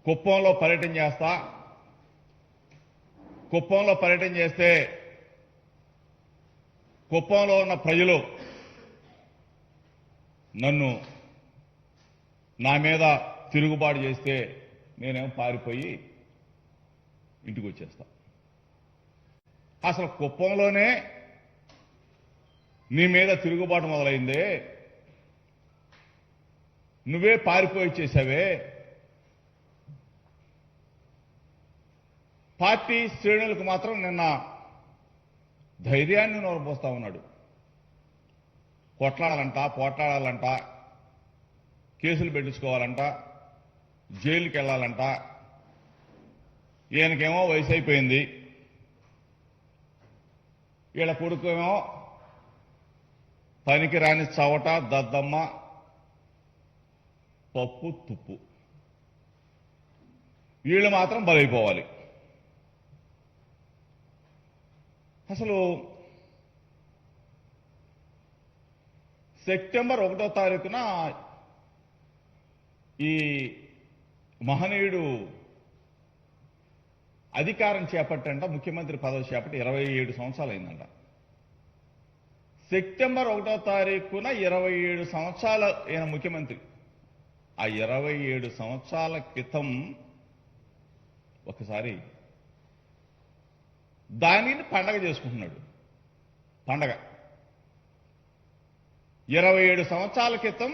కుప్పంలో పర్యటన చేస్తా. కుప్పంలో పర్యటన చేస్తే కుప్పంలో ఉన్న ప్రజలు నా మీద తిరుగుబాటు చేస్తే నేనేమో పారిపోయి ఇంటికి వచ్చేస్తా. అసలు కుప్పంలోనే నీ మీద తిరుగుబాటు మొదలైందే, నువ్వే పారిపోయి చేశావే. పార్టీ శ్రేణులకు మాత్రం నిన్న ధైర్యాన్ని నోరపోస్తా ఉన్నాడు. కొట్లాడాలంట, పోట్లాడాలంట, కేసులు పెట్టించుకోవాలంట, జైలుకి వెళ్లాలంట. ఈయనకేమో వయసు అయిపోయింది, వీళ్ళ కొడుకేమో పనికి రాని చవట, దద్దమ్మ, పప్పు, తుప్పు. వీళ్ళు మాత్రం బలైపోవాలి. అసలు సెప్టెంబర్ 1వ తారీఖున ఈ మహనీయుడు అధికారం చేపట్టంట, ముఖ్యమంత్రి పదవి చేపట్టి 27 సంవత్సరాలు అయిందంట. సెప్టెంబర్ 1వ తారీఖున 27 సంవత్సరాల ఈయన ముఖ్యమంత్రి. ఆ 27 సంవత్సరాల క్రితం ఒకసారి దానిని పండగ చేసుకుంటున్నాడు. పండగ 27 సంవత్సరాల క్రితం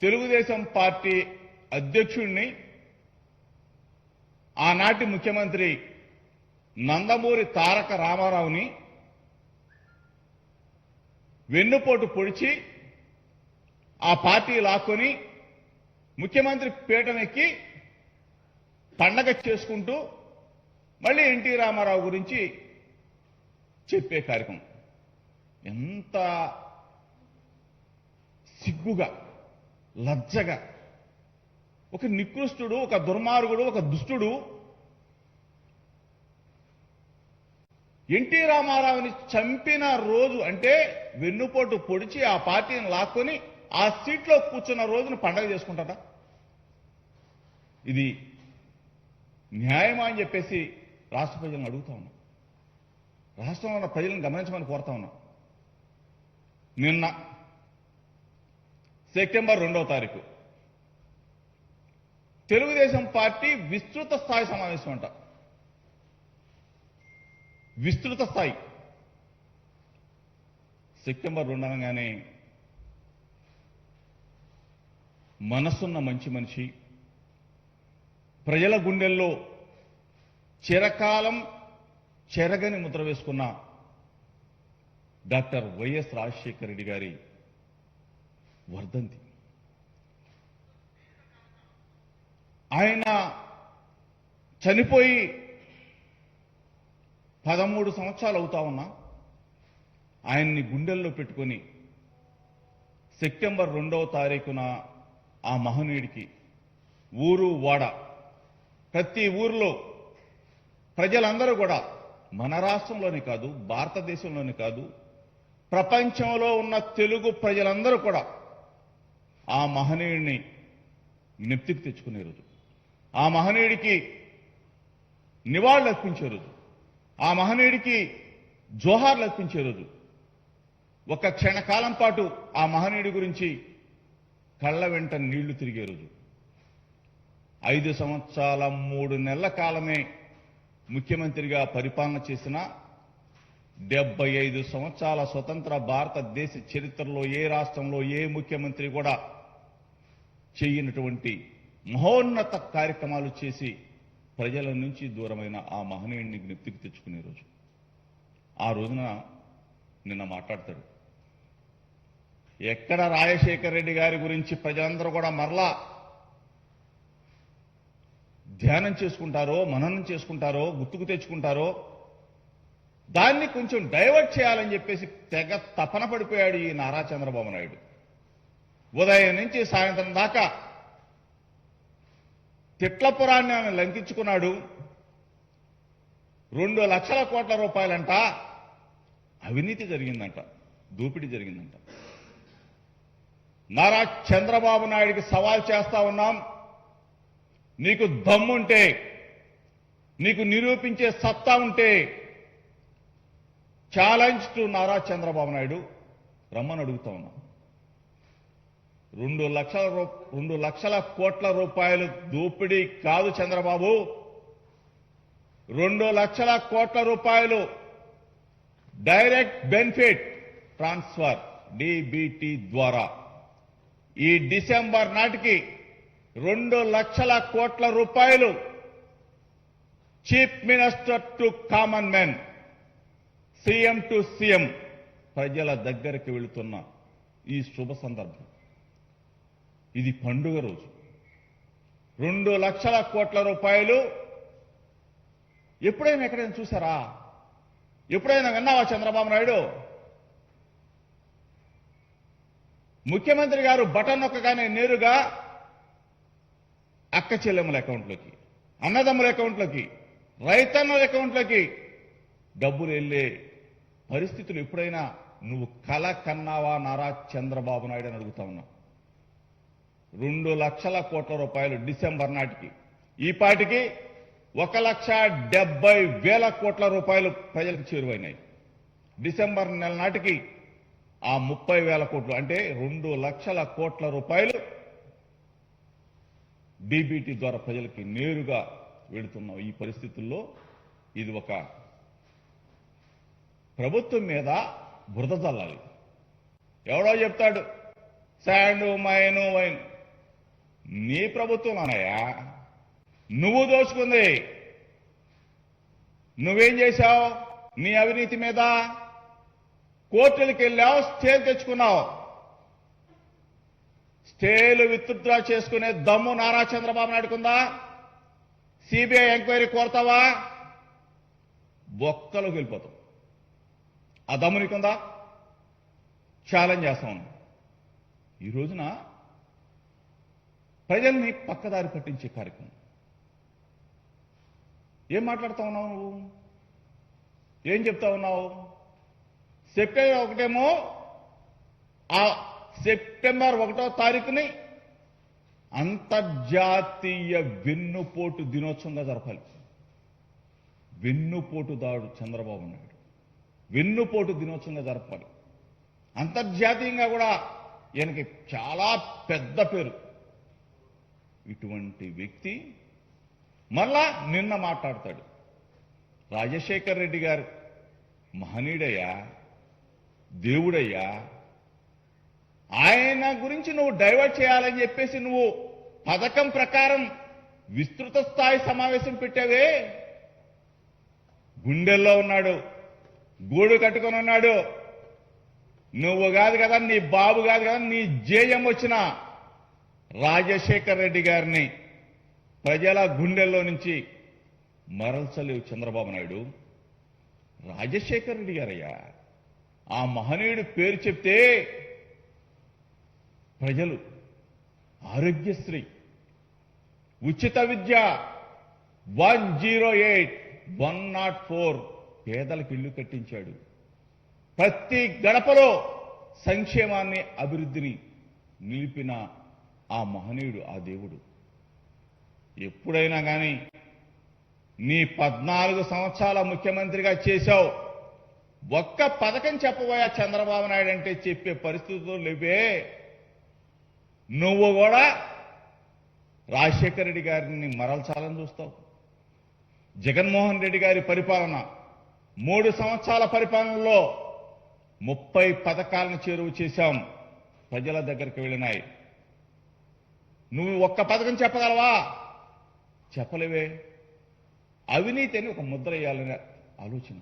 తెలుగుదేశం పార్టీ అధ్యక్షుడిని, ఆనాటి ముఖ్యమంత్రి నందమూరి తారక రామారావుని వెన్నుపోటు పొడిచి ఆ పార్టీ లాక్కొని ముఖ్యమంత్రి పీఠమెక్కి పండగ చేసుకుంటూ మళ్ళీ ఎన్టీ రామారావు గురించి చెప్పే కార్యక్రమం. ఎంత సిగ్గుగా, లజ్జగా, ఒక నికృష్టుడు, ఒక దుర్మార్గుడు, ఒక దుష్టుడు ఎన్టీ రామారావుని చంపిన రోజు, అంటే వెన్నుపోటు పొడిచి ఆ పార్టీని లాక్కొని ఆ సీట్లో కూర్చున్న రోజును పండగ చేసుకుంటాడా? ఇది న్యాయమా అని చెప్పేసి రాష్ట్ర ప్రజలను అడుగుతా ఉన్నా. రాష్ట్రంలో ఉన్న ప్రజలను గమనించమని కోరుతా ఉన్నా. నిన్న సెప్టెంబర్ 2వ తారీఖు తెలుగుదేశం పార్టీ విస్తృత స్థాయి సమావేశం అంట. విస్తృత స్థాయి. సెప్టెంబర్ 2 అనగానే మనసున్న మంచి మనిషి, ప్రజల గుండెల్లో చిరకాలం చెరగని ముద్ర వేసుకున్న డాక్టర్ వైఎస్ రాజశేఖర రెడ్డి గారి వర్ధంతి. ఆయన చనిపోయి 13 సంవత్సరాలు అవుతా ఉన్నా ఆయన్ని గుండెల్లో పెట్టుకొని సెప్టెంబర్ 2వ తారీఖున ఆ మహనీయుడికి ఊరు వాడ, ప్రతి ఊరిలో ప్రజలందరూ కూడా, మన రాష్ట్రంలోనే కాదు, భారతదేశంలోనే కాదు, ప్రపంచంలో ఉన్న తెలుగు ప్రజలందరూ కూడా ఆ మహనీయుడిని జ్ఞప్తికి తెచ్చుకునే రోజు, ఆ మహనీయుడికి నివాళులు అర్పించే రోజు, ఆ మహనీయుడికి జోహార్లు అర్పించే రోజు, ఒక క్షణకాలం పాటు ఆ మహనీయుడి గురించి కళ్ళ వెంట నీళ్లు తిరిగే రోజు. 5 సంవత్సరాల 3 నెలల కాలమే ముఖ్యమంత్రిగా పరిపాలన చేసిన 75 సంవత్సరాల స్వతంత్ర భారతదేశ చరిత్రలో ఏ రాష్ట్రంలో ఏ ముఖ్యమంత్రి కూడా చేయనటువంటి మహోన్నత కార్యక్రమాలు చేసి ప్రజల నుంచి దూరమైన ఆ మహనీయుడిని జ్ఞప్తికి తెచ్చుకునే రోజు. ఆ రోజున నిన్న మాట్లాడతాడు. ఎక్కడ రాజశేఖర రెడ్డి గారి గురించి ప్రజలందరూ కూడా మరలా ధ్యానం చేసుకుంటారో, మననం చేసుకుంటారో, గుర్తుకు తెచ్చుకుంటారో, దాన్ని కొంచెం డైవర్ట్ చేయాలని చెప్పేసి తెగ తపన పడిపోయాడు ఈ నారా చంద్రబాబు నాయుడు. ఉదయం నుంచి సాయంత్రం దాకా తిట్లపురాన్ని ఆయన లంకించుకున్నాడు. 2 లక్షల కోట్ల రూపాయలంట అవినీతి జరిగిందంట, దోపిడీ జరిగిందంట. నారా చంద్రబాబు నాయుడికి సవాల్ చేస్తా ఉన్నాం. నీకు దమ్ముంటే, నీకు నిరూపించే సత్తా ఉంటే ఛాలెంజ్ టు నారా చంద్రబాబు నాయుడు రమ్మని అడుగుతా ఉన్నా. 2 లక్షల కోట్ల రూపాయలు దోపిడీ కాదు చంద్రబాబు, 2 లక్షల కోట్ల రూపాయలు డైరెక్ట్ బెనిఫిట్ ట్రాన్స్ఫర్ డీబీటీ ద్వారా ఈ డిసెంబర్ నాటికి 2 లక్షల కోట్ల రూపాయలు chief minister to common men, CM to CM ప్రజల దగ్గరికి వెళుతున్న ఈ శుభ సందర్భం. ఇది పండుగ రోజు. 2 లక్షల కోట్ల రూపాయలు ఎప్పుడైనా ఎక్కడైనా చూసారా? ఎప్పుడైనా విన్నావా చంద్రబాబు నాయుడు? ముఖ్యమంత్రి గారు బటన్ నొక్కగానే నేరుగా అక్క చెల్లెమ్మల అకౌంట్లోకి, అన్నదమ్ముల అకౌంట్లోకి, రైతన్నల అకౌంట్లోకి డబ్బులు వెళ్లే పరిస్థితులు ఎప్పుడైనా నువ్వు కల కన్నావా నారా చంద్రబాబు నాయుడు అని అడుగుతా ఉన్నా. 2 లక్షల కోట్ల రూపాయలు డిసెంబర్ నాటికి, ఈ పాటికి 1,70,000 కోట్ల రూపాయలు ప్రజలకు చేరువైనాయి. డిసెంబర్ నెల నాటికి ఆ 30,000 కోట్లు అంటే 2 లక్షల కోట్ల రూపాయలు డీబీటీ ద్వారా ప్రజలకి నేరుగా వెళుతున్నాం. ఈ పరిస్థితుల్లో ఇది ఒక ప్రభుత్వం మీద బురద చల్లాలి. ఎవడో చెప్తాడు శాండు మైను వైన్, నీ ప్రభుత్వం అన్నయ్యా, నువ్వు దోచుకుంది. నువ్వేం చేశావు? నీ అవినీతి మీద కోర్టులకు వెళ్ళావు, స్టేలు తెచ్చుకున్నావు. స్టేలు విత్డ్రా చేసుకునే దమ్ము నారా చంద్రబాబు నాయుడుకుందా? సిబిఐ ఎంక్వైరీ కోరతావా? బొక్కలోకి వెళ్ళిపోతావు. ఆ దమ్ము నీకుందా? ఛాలెంజ్ చేస్తాం. ఈ రోజున ప్రజల్ని పక్కదారి పట్టించే కార్యక్రమం. ఏం మాట్లాడుతా ఉన్నావు నువ్వు? ఏం చెప్తా ఉన్నావు? సెప్టెంబర్ 1 ఆ సెప్టెంబర్ 1వ తారీఖుని అంతర్జాతీయ వెన్నుపోటు దినోత్సవంగా జరపాలి. వెన్నుపోటుదాడు చంద్రబాబు నాయుడు, వెన్నుపోటు దినోత్సవంగా జరపాలి. అంతర్జాతీయంగా కూడా ఈయనకి చాలా పెద్ద పేరు. ఇటువంటి వ్యక్తి మళ్ళా నిన్న మాట్లాడతాడు. రాజశేఖర్ రెడ్డి గారు మహనీయుడయ్యా, దేవుడయ్యా, ఆయన గురించి నువ్వు డైవర్ట్ చేయాలని చెప్పేసి నువ్వు పథకం ప్రకారం విస్తృత స్థాయి సమావేశం పెట్టావే. గుండెల్లో ఉన్నాడు, గూడు కట్టుకొని ఉన్నాడు. నువ్వు కాదు కదా, నీ బాబు కాదు కదా, నీ జేయం వచ్చిన రాజశేఖర్ రెడ్డి గారిని ప్రజల గుండెల్లో నుంచి మరల్చలేవు చంద్రబాబు నాయుడు. రాజశేఖర్ రెడ్డి గారయ్యా, ఆ మహనీయుడు పేరు చెప్తే ప్రజలు ఆరోగ్యశ్రీ, ఉచిత విద్య 108, 104 పేదలకు ఇళ్లు కట్టించాడు. ప్రతి గడపలో సంక్షేమాన్ని, అభివృద్ధిని నిలిపిన ఆ మహనీయుడు, ఆ దేవుడు. ఎప్పుడైనా కానీ నీ 14 సంవత్సరాల ముఖ్యమంత్రిగా చేశావు, ఒక్క పథకం చెప్పబోయా చంద్రబాబు నాయుడు అంటే చెప్పే పరిస్థితులు లేవే. నువ్వు కూడా రాజశేఖర రెడ్డి గారిని మరల్చాలని చూస్తావు. జగన్మోహన్ రెడ్డి గారి పరిపాలన 3 సంవత్సరాల పరిపాలనలో 30 పథకాలను చేరువ చేశాం, ప్రజల దగ్గరికి వెళ్ళినాయి. నువ్వు ఒక్క పథకం చెప్పగలవా? చెప్పలేవే. అవినీతి అని ఒక ముద్ర వేయాలనే ఆలోచన,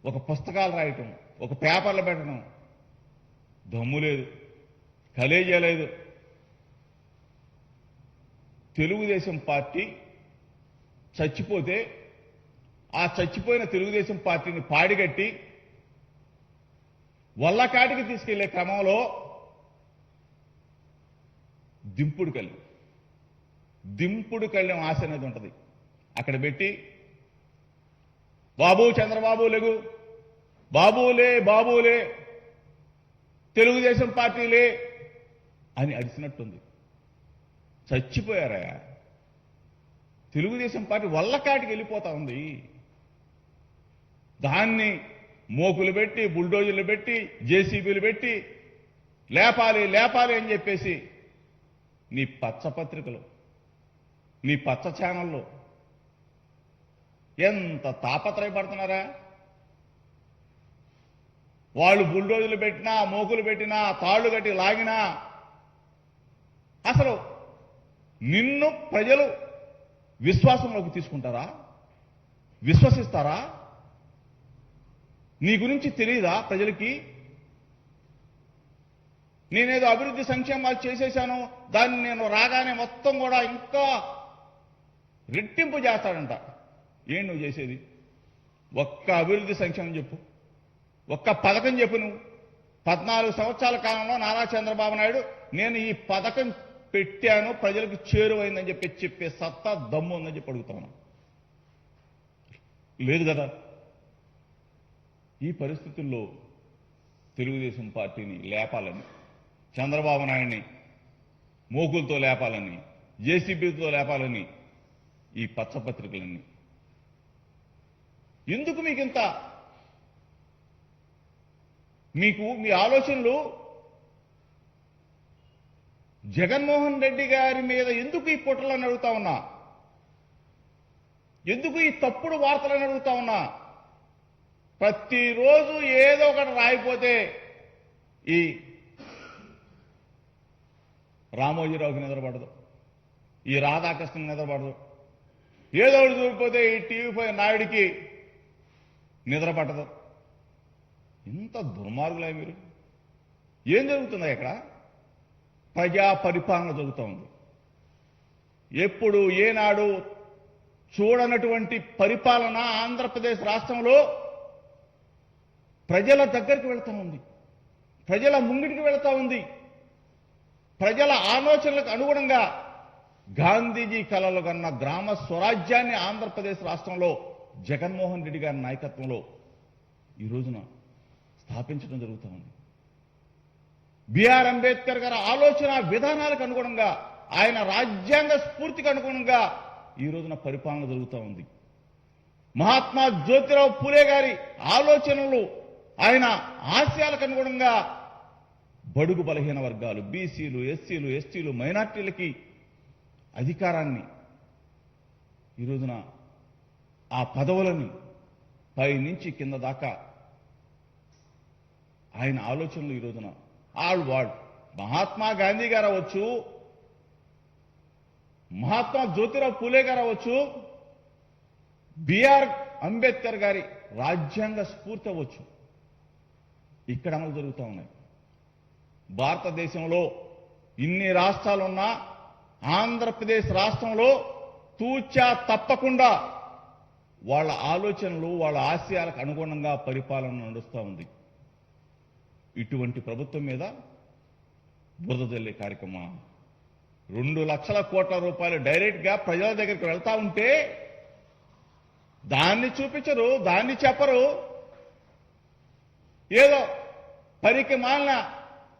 ఒక పుస్తకాలు రాయటం, ఒక పేపర్లు పెట్టడం, దమ్ము లేదు, కలేజా లేదు. తెలుగుదేశం పార్టీ చచ్చిపోతే ఆ చచ్చిపోయిన తెలుగుదేశం పార్టీని పాడిగట్టి వల్లకాటికి తీసుకెళ్లే క్రమంలో దింపుడు కళ్ళెం ఆశ అనేది ఉంటుంది. అక్కడ పెట్టి బాబు చంద్రబాబు లేగు, బాబులే బాబులే, తెలుగుదేశం పార్టీలే అని అడిసినట్టుంది. చచ్చిపోయారా? తెలుగుదేశం పార్టీ వల్లకాటికి వెళ్ళిపోతా ఉంది. దాన్ని మోకులు పెట్టి, బుల్డోజర్లు పెట్టి, జేసీబీలు పెట్టి లేపాలి లేపాలి అని చెప్పేసి నీ పచ్చ పత్రికలు, నీ పచ్చ ఛానల్లో ఎంత తాపత్రయపడుతున్నారా? వాళ్ళు బుల్డోజర్లు పెట్టినా, మోకులు పెట్టినా, తాళ్లు కట్టి లాగినా అసలు నిన్ను ప్రజలు విశ్వాసంలోకి తీసుకుంటారా? విశ్వసిస్తారా? నీ గురించి తెలియదా ప్రజలకి? నేనేదో అభివృద్ధి సంక్షేమాలు చేసేశాను, దాన్ని నేను రాగానే మొత్తం కూడా ఇంకా రెట్టింపు చేస్తాడంట. ఏం నువ్వు చేసేది? ఒక్క అభివృద్ధి సంక్షేమం చెప్పు, ఒక్క పథకం చెప్పు. నువ్వు 14 సంవత్సరాల కాలంలో నారా చంద్రబాబు నాయుడు నేను ఈ పథకం పెట్టాను, ప్రజలకు చేరువైందని చెప్పే సత్తా, దమ్ము ఉందని చెప్పి అడుగుతాను. లేదు కదా. ఈ పరిస్థితుల్లో తెలుగుదేశం పార్టీని లేపాలని, చంద్రబాబు నాయుడిని మోకులతో లేపాలని, జేసీబీతో లేపాలని ఈ పచ్చపత్రికలన్నీ ఎందుకు? మీకింత మీ ఆలోచనలు జగన్మోహన్ రెడ్డి గారి మీద ఎందుకు ఈ పుటలని అడుగుతా ఉన్నా? ఎందుకు ఈ తప్పుడు వార్తలను అడుగుతా ఉన్నా? ప్రతిరోజు ఏదో ఒకటి రాయిపోతే ఈ రామోజీరావుకి నిద్రపడదు, ఈ రాధాకృష్ణకి నిద్రపడదు, ఏదో ఒకటి దూరిపోతే ఈ టీవీ నాయుడికి నిద్ర పట్టదు. ఇంత దుర్మార్గులే మీరు. ఏం జరుగుతుందా ఇక్కడ? ప్రజా పరిపాలన జరుగుతూ ఉంది. ఎప్పుడు ఏనాడు చూడనటువంటి పరిపాలన ఆంధ్రప్రదేశ్ రాష్ట్రంలో ప్రజల దగ్గరికి వెళ్తా ఉంది, ప్రజల ముంగిటికి వెళ్తా ఉంది. ప్రజల ఆలోచనలకు అనుగుణంగా గాంధీజీ కలలు కన్న గ్రామ స్వరాజ్యాన్ని ఆంధ్రప్రదేశ్ రాష్ట్రంలో జగన్మోహన్ రెడ్డి గారి నాయకత్వంలో ఈ రోజున స్థాపించడం జరుగుతూ ఉంది. బిఆర్ అంబేద్కర్ గారి ఆలోచన విధానాలకు అనుగుణంగా, ఆయన రాజ్యాంగ స్ఫూర్తికి అనుగుణంగా ఈ రోజున పరిపాలన జరుగుతూ ఉంది. మహాత్మా జ్యోతిరావు పూలే గారి ఆలోచనలు, ఆయన ఆశయాలకు అనుగుణంగా బడుగు బలహీన వర్గాలు, బీసీలు, ఎస్సీలు, ఎస్టీలు, మైనార్టీలకి అధికారాన్ని ఈ రోజున ఆ పదవులని పై నుంచి కింద దాకా ఆయన ఆలోచనలు ఈ రోజున వాళ్ళు మహాత్మా గాంధీ గారు అవ్వచ్చు, మహాత్మా జ్యోతిరావు పూలే గారు అవ్వచ్చు, బిఆర్ అంబేద్కర్ గారి రాజ్యాంగ స్ఫూర్తి అవ్వచ్చు, ఇక్కడ అమలు జరుగుతూ ఉన్నాయి. భారతదేశంలో ఇన్ని రాష్ట్రాలున్నా ఆంధ్రప్రదేశ్ రాష్ట్రంలో తూచా తప్పకుండా వాళ్ళ ఆలోచనలు, వాళ్ళ ఆశయాలకు అనుగుణంగా పరిపాలన నడుస్తూ ఉంది. ఇటువంటి ప్రభుత్వం మీద బురద జల్లే కార్యక్రమం, 2 లక్షల కోట్ల రూపాయలు డైరెక్ట్ గా ప్రజల దగ్గరికి వెళ్తా ఉంటే దాన్ని చూపించరు, దాన్ని చెప్పరు. ఏదో పనికి మాలిన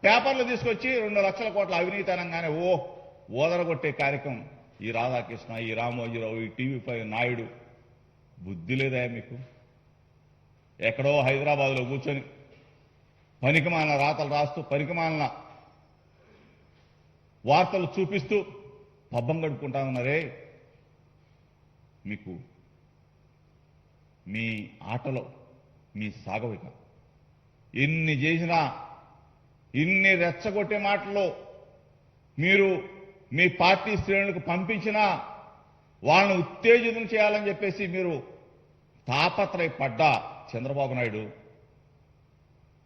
పేపర్లు తీసుకొచ్చి 2 లక్షల కోట్ల అవినీతి అనగానే ఓదరగొట్టే కార్యక్రమం. ఈ రాధాకృష్ణ, ఈ రామోజీరావు, ఈ టీవీ నాయుడు, బుద్ధి లేదా మీకు? ఎక్కడో హైదరాబాద్లో కూర్చొని పనికిమాలిన రాతలు రాస్తూ, పనికిమాలిన వార్తలు చూపిస్తూ పబ్బం గడుపుకుంటా ఉన్నారే. మీకు మీ ఆటలో మీ సాగవిక ఎన్ని చేసినా, ఇన్ని రెచ్చగొట్టే మాటల్లో మీరు మీ పార్టీ శ్రేణులకు పంపించినా వాళ్ళని ఉత్తేజితం చేయాలని చెప్పేసి మీరు తాపత్రయపడ్డా చంద్రబాబు నాయుడు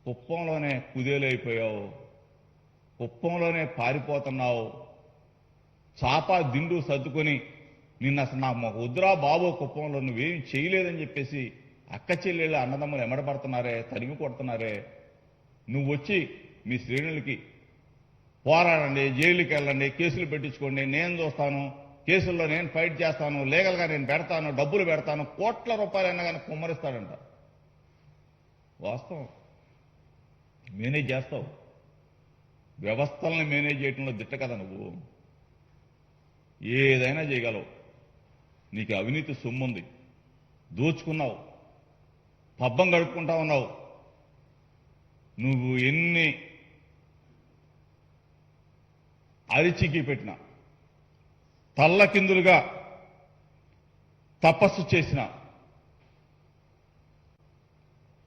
కుప్పంలోనే కుదేలైపోయావు, కుప్పంలోనే పారిపోతున్నావు. చాప దిండు సర్దుకొని నిన్న అసలు నాకు వద్దురా బాబు, కుప్పంలో నువ్వేమి చేయలేదని చెప్పేసి అక్క చెల్లెళ్ళ అన్నదమ్ములు ఎమడబడుతున్నారే, తరిమి కొడుతున్నారే. నువ్వు వచ్చి మీ శ్రేణులకి పోరాడండి, జైలుకి వెళ్ళండి, కేసులు పెట్టించుకోండి, నేను చూస్తాను, కేసుల్లో నేను ఫైట్ చేస్తాను, లీగల్గా నేను పెడతాను, డబ్బులు పెడతాను, కోట్ల రూపాయలైనా కానీ కుమ్మరిస్తాడంట. వాస్తవం. మేనేజ్ చేస్తావు, వ్యవస్థలను మేనేజ్ చేయడంలో దిట్ట కదా నువ్వు. ఏదైనా చేయగలవు. నీకు అవినీతి సొమ్ముంది, దోచుకున్నావు, పబ్బం గడుపుకుంటా ఉన్నావు. నువ్వు ఎన్ని అరిచికి పెట్టినా, తల్లకిందులుగా తపస్సు చేసిన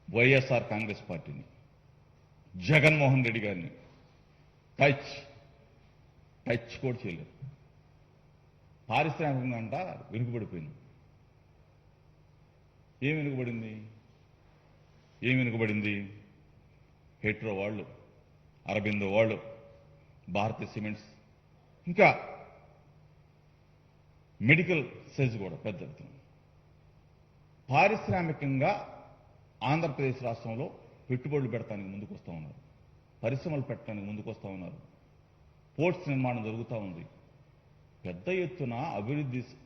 వైఎస్ఆర్ కాంగ్రెస్ పార్టీని, జగన్మోహన్ రెడ్డి గారిని టచ్ కూడా చేయలేదు. పారిశ్రామికంగా అంట వెనుకబడిపోయింది. ఏం వెనుకబడింది? హెట్రో వాళ్ళు, అరబిందో వాళ్ళు, భారతీయ సిమెంట్స్, ఇంకా మెడికల్ సెజ్ కూడా పెద్ద ఎత్తున. పారిశ్రామికంగా ఆంధ్రప్రదేశ్ రాష్ట్రంలో పెట్టుబడులు పెడతానికి ముందుకు వస్తూ ఉన్నారు, పరిశ్రమలు పెట్టడానికి ముందుకు వస్తూ ఉన్నారు, పోర్ట్స్ నిర్మాణం జరుగుతూ ఉంది. పెద్ద ఎత్తున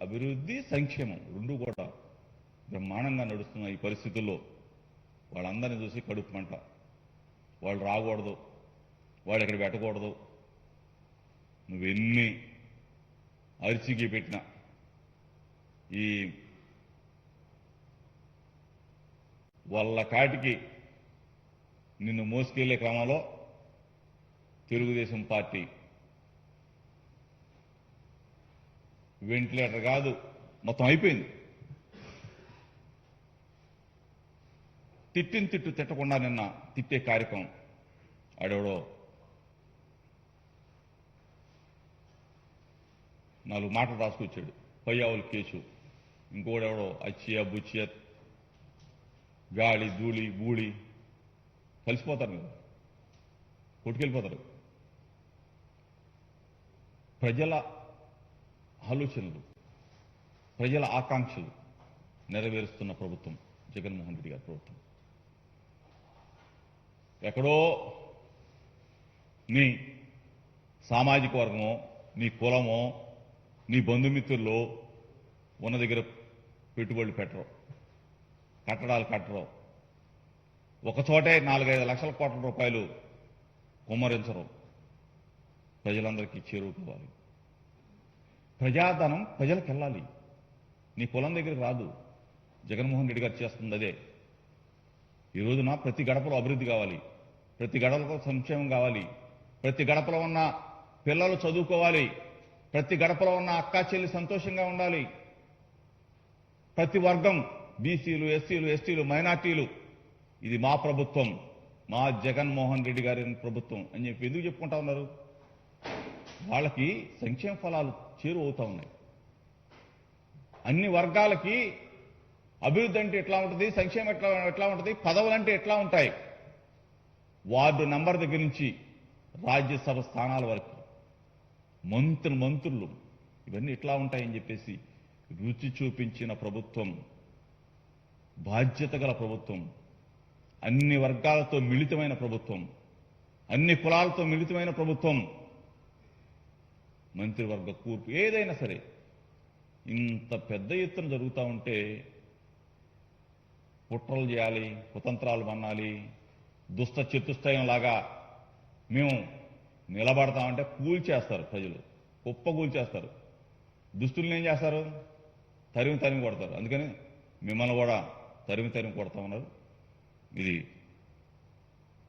అభివృద్ధి సంక్షేమం రెండు కూడా బ్రహ్మాండంగా నడుస్తున్న ఈ పరిస్థితుల్లో వాళ్ళందరినీ చూసి కడుపు మంట. వాళ్ళు రాకూడదు, వాళ్ళు ఇక్కడ పెట్టకూడదు. నువ్వెన్ని అరిచికి పెట్టినా ఈ వాళ్ళ కాటికి నిన్ను మోసుకెళ్లే క్రమంలో తెలుగుదేశం పార్టీ వెంటిలేటర్ కాదు, మొత్తం అయిపోయింది. తిట్టు తిట్టకుండా నిన్న తిట్టే కార్యక్రమం. ఆడెవడో 4 మాటలు రాసుకొచ్చాడు, పయ్యావుల కేసు. ఇంకోడెవడో అచ్చియా బుచ్చియా, గాలి ధూళి బూళి కలిసిపోతారు కదా, కొట్టుకెళ్ళిపోతారు. ప్రజల ఆలోచనలు, ప్రజల ఆకాంక్షలు నెరవేరుస్తున్న ప్రభుత్వం జగన్మోహన్ రెడ్డి గారి ప్రభుత్వం. ఎక్కడో నీ సామాజిక వర్గమో, నీ కులమో, నీ బంధుమిత్రుల్లో ఉన్న దగ్గర పెట్టుబడులు పెట్టరు, కట్టడాలు కట్టరు. ఒకచోటే 4-5 లక్షల కోట్ల రూపాయలు కుమ్మరించరు. ప్రజలందరికీ చేరుకోవాలి. ప్రజాధనం ప్రజలకు వెళ్ళాలి, నీ కులం దగ్గరికి రాదు. జగన్మోహన్ రెడ్డి గారు చేస్తుంది అదే. ఈ రోజున ప్రతి గడపలో అభివృద్ధి కావాలి, ప్రతి గడపలో సంక్షేమం కావాలి, ప్రతి గడపలో ఉన్న పిల్లలు చదువుకోవాలి, ప్రతి గడపలో ఉన్న అక్కా చెల్లి సంతోషంగా ఉండాలి. ప్రతి వర్గం, బీసీలు, ఎస్సీలు, ఎస్టీలు, మైనార్టీలు, ఇది మా ప్రభుత్వం, మా జగన్మోహన్ రెడ్డి గారి ప్రభుత్వం అని చెప్పి ఎందుకు చెప్పుకుంటా ఉన్నారు? వాళ్ళకి సంక్షేమ ఫలాలు చేరువవుతా ఉన్నాయి. అన్ని వర్గాలకి అభివృద్ధి అంటే ఎట్లా ఉంటుంది, సంక్షేమం ఎట్లా ఉంటుంది, పదవులంటే ఎట్లా ఉంటాయి, వార్డు నంబర్ దగ్గర నుంచి రాజ్యసభ స్థానాల వరకు మంత్రులు ఇవన్నీ ఎట్లా ఉంటాయని చెప్పేసి రుచి చూపించిన ప్రభుత్వం, బాధ్యత గల ప్రభుత్వం, అన్ని వర్గాలతో మిళితమైన ప్రభుత్వం, అన్ని కులాలతో మిళితమైన ప్రభుత్వం. మంత్రివర్గ కూర్పు ఏదైనా సరే ఇంత పెద్ద ఎత్తున జరుగుతూ ఉంటే కుట్రలు చేయాలి, కుతంత్రాలు మన్నాలి, దుష్ట చతుష్టయం లాగా మేము నిలబడతామంటే కూల్చేస్తారు ప్రజలు, కూల్చేస్తారు. దుస్తుల్ని ఏం చేస్తారు? తరిమి కొడతారు. అందుకని మిమ్మల్ని కూడా తరిమి కొడతా ఉన్నారు. ఇది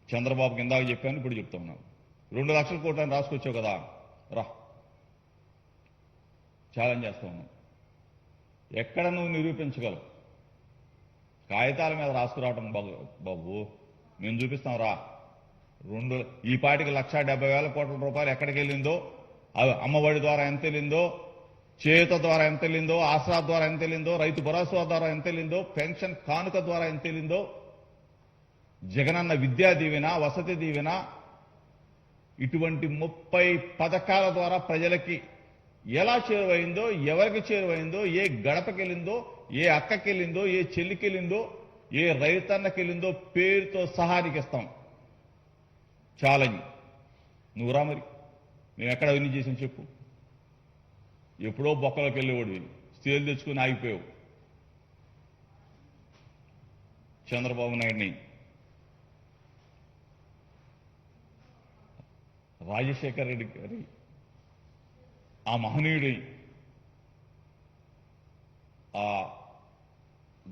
చంద్రబాబుకి ఇందాక చెప్పాను, ఇప్పుడు చెప్తా ఉన్నాను. 2 లక్షల కోట్లని రాసుకొచ్చావు కదా, రా ఛాలెంజ్ చేస్తా ఉన్నాను. ఎక్కడ నువ్వు నిరూపించగలవు? కాగితాల మీద రాసుకురావటం బాబు మేము చూపిస్తాం రా. ఈ పాటికి 1,70,000 కోట్ల రూపాయలు ఎక్కడికి వెళ్ళిందో, అమ్మఒడి ద్వారా ఎంత వెళ్ళిందో, చేయూత ద్వారా ఎంత వెళ్ళిందో, ఆసరా ద్వారా ఎంత వెళ్ళిందో, రైతు భరోసా ద్వారా ఎంత వెళ్ళిందో, పెన్షన్ కానుక ద్వారా ఎంత వెళ్ళిందో, జగనన్న విద్యా దీవెన, వసతి దీవెన, ఇటువంటి 30 పథకాల ద్వారా ప్రజలకి ఎలా చేరువైందో, ఎవరికి చేరువైందో, ఏ గడపకెళ్ళిందో, ఏ అక్కకెళ్ళిందో, ఏ చెల్లికెళ్ళిందో, ఏ రైతన్నకెళ్ళిందో పేరుతో సహా నీకు ఇస్తాం. ఛాలెంజ్. నువ్వు రా మరి, మేము ఎక్కడ అవినీతి చేసాం చెప్పు. ఎప్పుడో బొక్కలోకి వెళ్ళేవాడు, స్టీల్ తెచ్చుకుని ఆగిపోయావు. చంద్రబాబు నాయుడిని, రాజశేఖర రెడ్డి గారి ఆ మహనీయుడి ఆ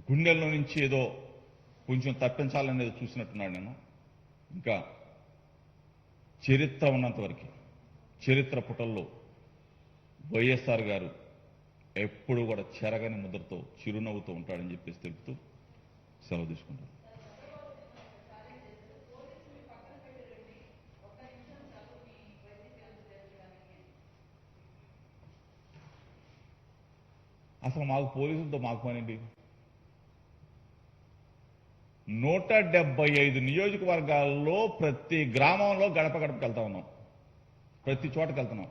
గుండెల్లో నుంచి ఏదో కొంచెం తప్పించాలనేది చూసినట్టున్నాడు. నేను ఇంకా చరిత్ర ఉన్నంత వరకు చరిత్ర పుటల్లో వైఎస్ఆర్ గారు ఎప్పుడు కూడా చెరగని ముద్రతో చిరునవ్వుతో ఉంటాడని చెప్పేసి తెలుపుతూ సెలవు తీసుకుంటారు. అసలు మాకు పోలీసులతో మాకు పనేంటి? 175 నియోజకవర్గాల్లో ప్రతి గ్రామంలో గడప గడపకి వెళ్తా ఉన్నాం, ప్రతి చోటకి వెళ్తున్నాం.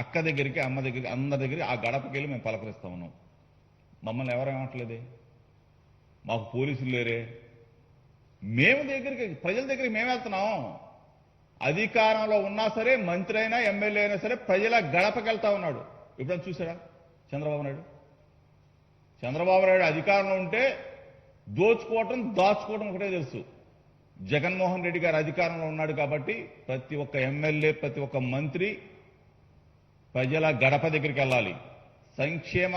అక్క దగ్గరికి, అమ్మ దగ్గరికి, అందరి దగ్గరికి ఆ గడపకి వెళ్ళి మేము పలకరిస్తా ఉన్నాం. మమ్మల్ని ఎవరేమట్లేదే, మాకు పోలీసులు లేరే. మేము దగ్గరికి, ప్రజల దగ్గరికి మేము వెళ్తున్నాం. అధికారంలో ఉన్నా సరే, మంత్రి అయినా ఎమ్మెల్యే అయినా సరే ప్రజల గడపకి వెళ్తా ఉన్నాడు. ఎప్పుడైనా చూసారా చంద్రబాబు నాయుడు? చంద్రబాబు నాయుడు అధికారంలో ఉంటే దోచుకోవటం దాచుకోవటం ఒకటే తెలుసు. జగన్మోహన్ రెడ్డి గారు అధికారంలో ఉన్నాడు కాబట్టి ప్రతి ఒక్క ఎమ్మెల్యే, ప్రతి ఒక్క మంత్రి ప్రజల గడప దగ్గరికి వెళ్ళాలి. సంక్షేమ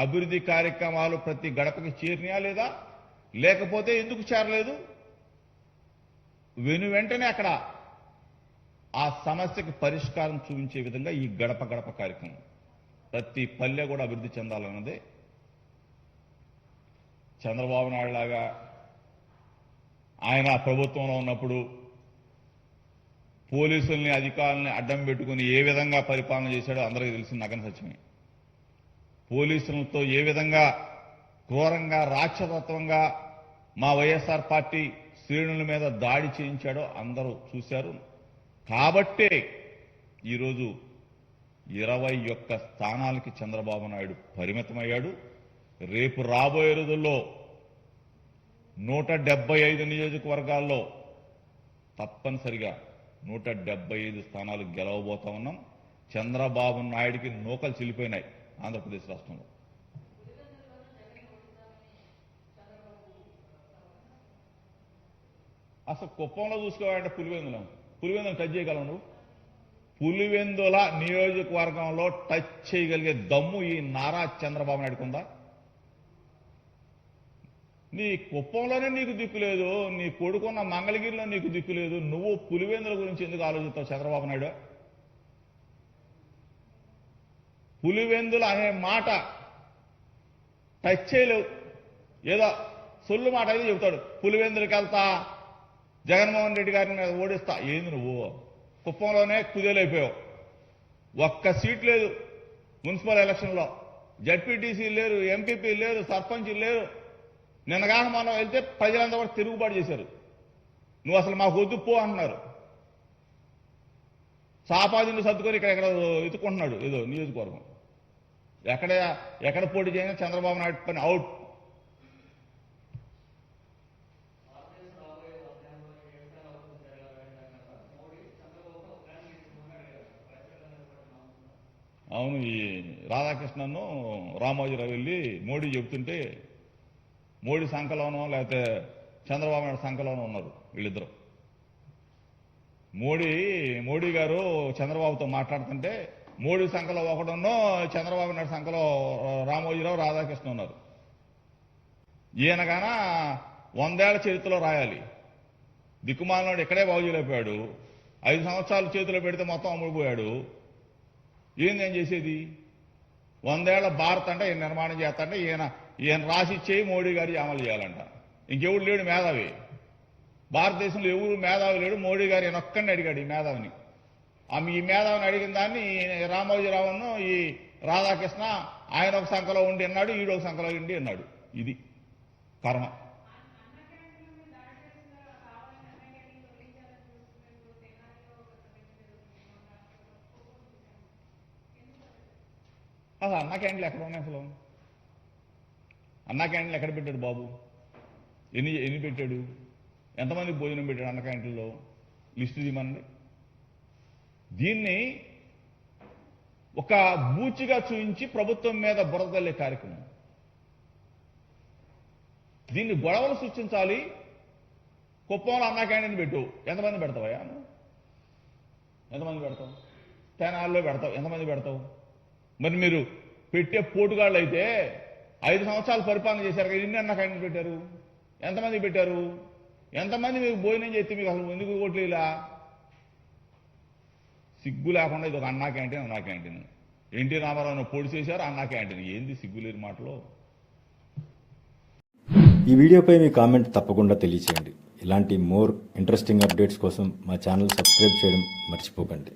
అభివృద్ధి కార్యక్రమాలు ప్రతి గడపకి చేరినాయా లేదా, లేకపోతే ఎందుకు చేరలేదు, వెంటనే అక్కడ ఆ సమస్యకి పరిష్కారం చూపించే విధంగా ఈ గడప గడప కార్యక్రమం ప్రతి పల్లె కూడా అభివృద్ధి చెందాలన్నదే. చంద్రబాబు నాయుడు లాగా ఆయన ప్రభుత్వంలో ఉన్నప్పుడు పోలీసుల్ని, అధికారుల్ని అడ్డం పెట్టుకుని ఏ విధంగా పరిపాలన చేశాడో అందరికీ తెలిసిన నగన సత్యమే. పోలీసులతో ఏ విధంగా క్రూరంగా, రాక్షసత్వంగా మా వైఎస్ఆర్ పార్టీ శ్రేణుల మీద దాడి చేయించాడో అందరూ చూశారు. కాబట్టే ఈరోజు 21 స్థానాలకి చంద్రబాబు నాయుడు పరిమితమయ్యాడు. రేపు రాబోయే రోజుల్లో 175 నియోజకవర్గాల్లో తప్పనిసరిగా 175 స్థానాలు గెలవబోతా ఉన్నాం. చంద్రబాబు నాయుడికి నూకలు చెల్లిపోయినాయి ఆంధ్రప్రదేశ్ రాష్ట్రంలో. అసలు కుప్పంలో చూసుకోవాలంటే పులివెందులను టచ్ చేయగలవు నువ్వు? పులివెందుల నియోజకవర్గంలో టచ్ చేయగలిగే దమ్ము ఈ నారా చంద్రబాబు నాయుడుకు ఉందా? నీ కుప్పంలోనే నీకు దిక్కు లేదు, నీ కొడుకున్న మంగళగిరిలో నీకు దిక్కు లేదు, నువ్వు పులివెందుల గురించి ఎందుకు ఆలోచిస్తావు చంద్రబాబు నాయుడు? పులివెందుల అనే మాట టచ్ చేయలేవు. ఏదో సొల్లు మాట అయితే చెబుతాడు, పులివెందులకు వెళ్తా, జగన్మోహన్ రెడ్డి గారిని మీద ఓడిస్తా. ఏంది నువ్వు? కుప్పంలోనే కుదేలైపోయావు. ఒక్క సీట్ లేదు మున్సిపల్ ఎలక్షన్లో. జడ్పీటీసీ లేరు, ఎంపీపీ లేరు, సర్పంచ్ లేరు. నిన్నగాక మనం వెళ్తే ప్రజలంతా కూడా తిరుగుబాటు చేశారు. నువ్వు అసలు మాకు వద్దు పో అంటున్నారు. సాపాదిని సర్దుకొని ఇక్కడ ఎత్తుకుంటున్నాడు ఏదో నియోజకవర్గం. ఎక్కడ పోటీ చేయనా చంద్రబాబు నాయుడు పని అవుట్. అవును, ఈ రాధాకృష్ణను రామోజీరావు వెళ్ళి మోడీ చెబుతుంటే మోడీ సంకలోనో లేకపోతే చంద్రబాబు నాయుడు సంకలోనో ఉన్నారు వీళ్ళిద్దరు. మోడీ గారు చంద్రబాబుతో మాట్లాడుతుంటే మోడీ సంఖలో ఒకడున్నో, చంద్రబాబు నాయుడు సంఖలో రామోజీరావు, రాధాకృష్ణ ఉన్నారు. ఈయనగాన 100 ఏళ్ల చరిత్రలో రాయాలి. దిక్కుమాలనాడు ఇక్కడే బాగు చేయలేకపోయాడు. 5 సంవత్సరాలు చేతిలో పెడితే మొత్తం అమ్ముడిపోయాడు. ఏందేం చేసేది? 100 ఏళ్ల భారత్ అంటే ఈయన నిర్మాణం చేస్తాంటే ఈయన రాసి చేయి మోడీ గారి అమలు చేయాలంట. ఇంకెవడు లేడు మేధావి. భారతదేశంలో ఎవరు మేధావి లేడు. మోడీ గారు ఈయన ఒక్కడిని అడిగాడు ఈ మేధావిని. ఈ మేధావిని అడిగిన దాన్ని రామోజీరావును ఈ రాధాకృష్ణ ఆయన ఒక సంఖలో ఉండి అన్నాడు, ఈడొక సంఖలో ఉండి అన్నాడు. ఇది కర్మ. అసలు అన్నా క్యాంటీన్లు ఎక్కడ ఉన్నాయి? అసలు అన్నా క్యాంటీన్లు ఎక్కడ పెట్టాడు బాబు? ఎన్ని పెట్టాడు? ఎంతమందికి భోజనం పెట్టాడు అన్న క్యాంటీన్లో? లిస్టు తీయమనండి. దీన్ని ఒక బూచిగా చూపించి ప్రభుత్వం మీద బురదల్లే కార్యక్రమం. దీన్ని గొడవలు సృష్టించాలి. కుప్పంలో అన్నా క్యాంటీన్ పెట్టు. ఎంతమంది పెడతావయ్యా? ఎంతమంది పెడతావు? తెనాల్లో పెడతావు. ఎంతమంది పెడతావు? మరి మీరు పెట్టే పోటుగాళ్ళు అయితే 5 సంవత్సరాలు పరిపాలన చేశారు కదా, ఎన్ని అన్న క్యాంటీన్ పెట్టారు? ఎంతమంది పెట్టారు? ఎంతమంది మీకు భోజనం చేస్తే మీకు అసలు ఎందుకు ఓట్లు ఇలా? సిగ్గు లేకుండా ఇది ఒక అన్నా క్యాంటీన్. ఎన్టీ రామారావును పొడి చేశారు, అన్నా క్యాంటీన్. ఏంది సిగ్గులేని మాటలు? ఈ వీడియోపై మీ కామెంట్ తప్పకుండా తెలియచేయండి. ఇలాంటి మోర్ ఇంట్రెస్టింగ్ అప్డేట్స్ కోసం మా ఛానల్ సబ్స్క్రైబ్ చేయడం మర్చిపోకండి.